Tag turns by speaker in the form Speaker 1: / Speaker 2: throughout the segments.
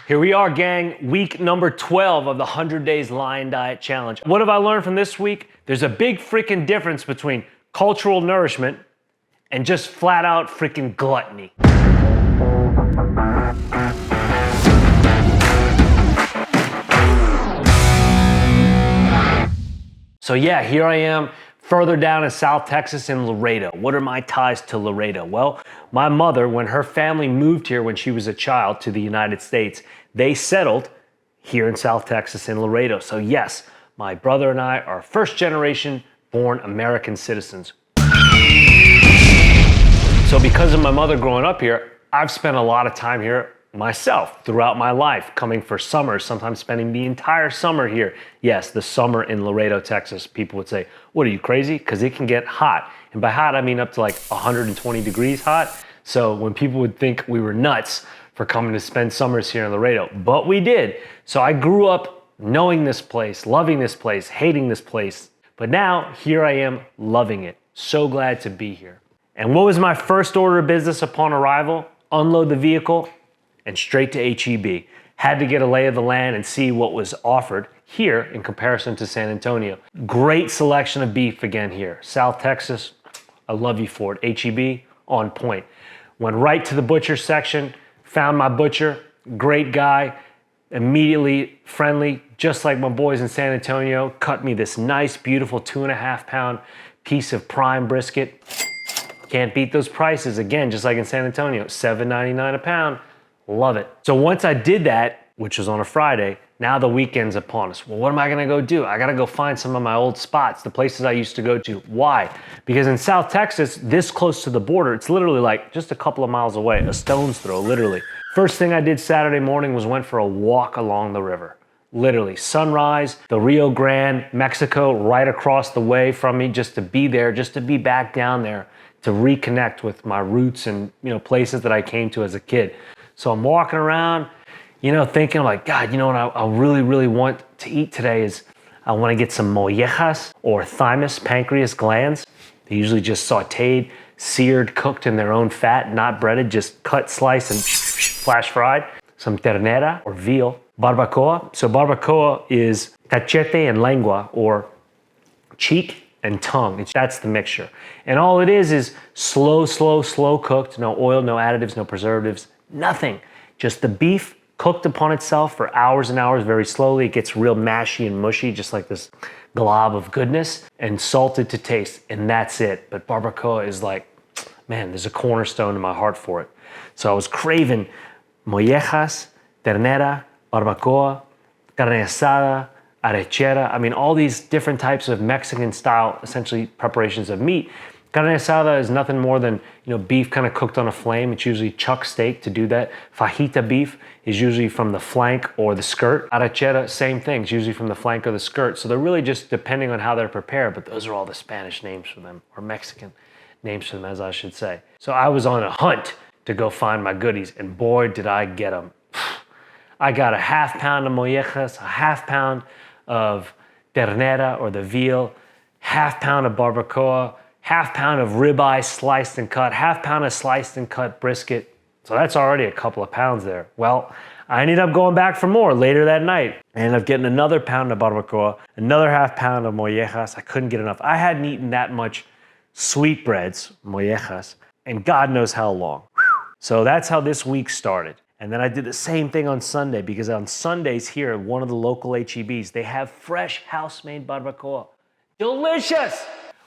Speaker 1: Here we are, gang, week number 12 of the 100 Days Lion Diet Challenge. What have I learned from this week? There's a big freaking difference between cultural nourishment and just flat out freaking gluttony. So yeah, here I am further down in South Texas in Laredo. What are my ties to Laredo? Well, my mother, when her family moved here when she was a child to the United States, they settled here in South Texas in Laredo. So yes, my brother and I are first generation born American citizens. So because of my mother growing up here, I've spent a lot of time here myself throughout my life, coming for summers, sometimes spending the entire summer here. Yes, the summer in Laredo, Texas. People would say, what are you, crazy? Because it can get hot. And by hot, I mean up to like 120 degrees hot. So when people would think we were nuts for coming to spend summers here in Laredo, but we did. So I grew up knowing this place, loving this place, hating this place. But now here I am loving it. So glad to be here. And what was my first order of business upon arrival? Unload the vehicle and straight to HEB. Had to get a lay of the land and see what was offered here in comparison to San Antonio. Great selection of beef again here. South Texas, I love you for it. HEB, on point. Went right to the butcher section, found my butcher, great guy, immediately friendly, just like my boys in San Antonio. Cut me this nice, beautiful 2.5 pound piece of prime brisket. Can't beat those prices. Again, just like in San Antonio, $7.99 a pound. Love it. So once I did that, which was on a Friday, now the weekend's upon us. Well, what am I gonna go do? I gotta go find some of my old spots, the places I used to go to. Why? Because in South Texas, this close to the border, it's literally like just a couple of miles away, a stone's throw, literally. First thing I did Saturday morning was went for a walk along the river. Literally, sunrise, the Rio Grande, Mexico, right across the way from me, just to be there, just to be back down there, to reconnect with my roots and places that I came to as a kid. So I'm walking around, thinking like, God, what I really, really want to eat today is I want to get some mollejas or thymus, pancreas glands. They're usually just sauteed, seared, cooked in their own fat, not breaded, just cut, sliced, and flash fried. Some ternera or veal. Barbacoa. So barbacoa is cachete and lengua, or cheek and tongue. That's the mixture. And all it is slow cooked, no oil, no additives, no preservatives, nothing. Just the beef cooked upon itself for hours and hours very slowly. It gets real mashy and mushy, just like this glob of goodness, and salted to taste, and that's it. But barbacoa is like, man, there's a cornerstone in my heart for it. So I was craving mollejas, ternera, barbacoa, carne asada, arrachera. I mean, all these different types of Mexican style, essentially preparations of meat. Carne asada is nothing more than, beef kind of cooked on a flame. It's usually chuck steak to do that. Fajita beef is usually from the flank or the skirt. Arrachera, same thing. It's usually from the flank or the skirt. So they're really just depending on how they're prepared, but those are all the Spanish names for them, or Mexican names for them, as I should say. So I was on a hunt to go find my goodies, and boy, did I get them. I got a 1/2 pound of mollejas, a 1/2 pound of ternera or the veal, 1/2 pound of barbacoa, 1/2 pound of ribeye sliced and cut, 1/2 pound of sliced and cut brisket. So that's already a couple of pounds there. Well, I ended up going back for more later that night. I ended up getting another pound of barbacoa, another 1/2 pound of mollejas. I couldn't get enough. I hadn't eaten that much sweetbreads, mollejas, and God knows how long. So that's how this week started. And then I did the same thing on Sunday, because on Sundays here at one of the local HEBs, they have fresh house-made barbacoa. Delicious!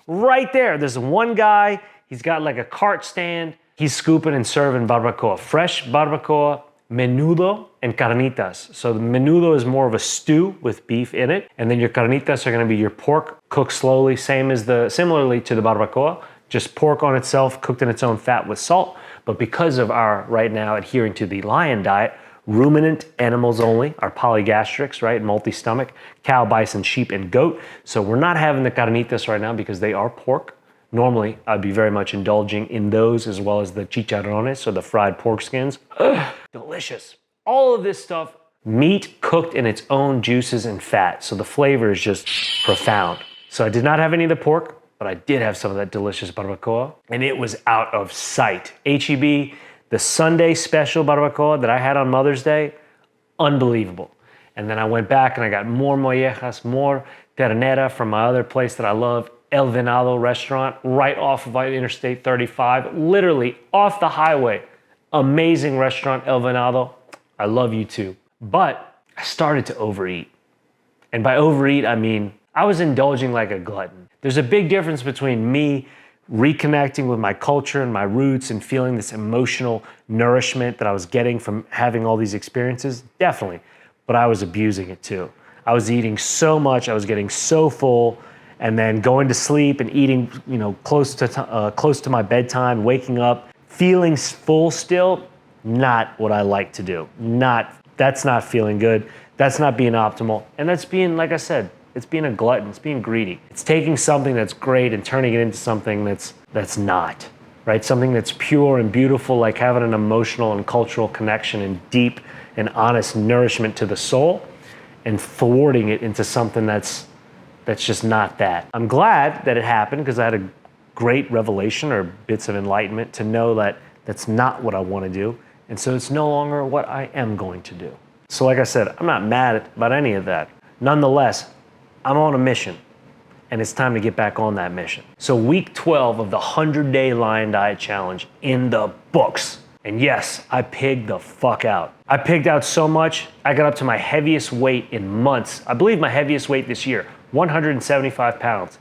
Speaker 1: Right there, there's one guy, he's got like a cart stand. He's scooping and serving barbacoa. Fresh barbacoa, menudo, and carnitas. So the menudo is more of a stew with beef in it. And then your carnitas are gonna be your pork cooked slowly, similarly to the barbacoa. Just pork on itself, cooked in its own fat with salt. But because of our, right now, adhering to the lion diet, ruminant animals only, our polygastrics, right, multi-stomach, cow, bison, sheep, and goat. So we're not having the carnitas right now because they are pork. Normally, I'd be very much indulging in those, as well as the chicharrones, or the fried pork skins. Ugh, delicious. All of this stuff, meat cooked in its own juices and fat. So the flavor is just profound. So I did not have any of the pork, but I did have some of that delicious barbacoa, and it was out of sight. HEB, the Sunday special barbacoa that I had on Mother's Day, unbelievable. And then I went back and I got more mollejas, more ternera from my other place that I love, El Venado restaurant, right off of Interstate 35, literally off the highway. Amazing restaurant, El Venado. I love you too. But I started to overeat. And by overeat, I mean, I was indulging like a glutton. There's a big difference between me reconnecting with my culture and my roots and feeling this emotional nourishment that I was getting from having all these experiences, definitely. But I was abusing it too. I was eating so much, I was getting so full, and then going to sleep and eating, close to my bedtime, waking up, feeling full still, not what I like to do. That's not feeling good. That's not being optimal. And that's being, like I said, it's being a glutton, it's being greedy. It's taking something that's great and turning it into something that's not, right? Something that's pure and beautiful, like having an emotional and cultural connection and deep and honest nourishment to the soul, and thwarting it into something that's just not that. I'm glad that it happened because I had a great revelation or bits of enlightenment to know that that's not what I want to do. And so it's no longer what I am going to do. So like I said, I'm not mad about any of that. Nonetheless, I'm on a mission, and it's time to get back on that mission. So week 12 of the 100-day Lion Diet Challenge in the books. And yes, I pigged the fuck out. I pigged out so much, I got up to my heaviest weight in months. I believe my heaviest weight this year, 175 pounds.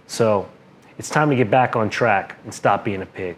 Speaker 1: So it's time to get back on track and stop being a pig.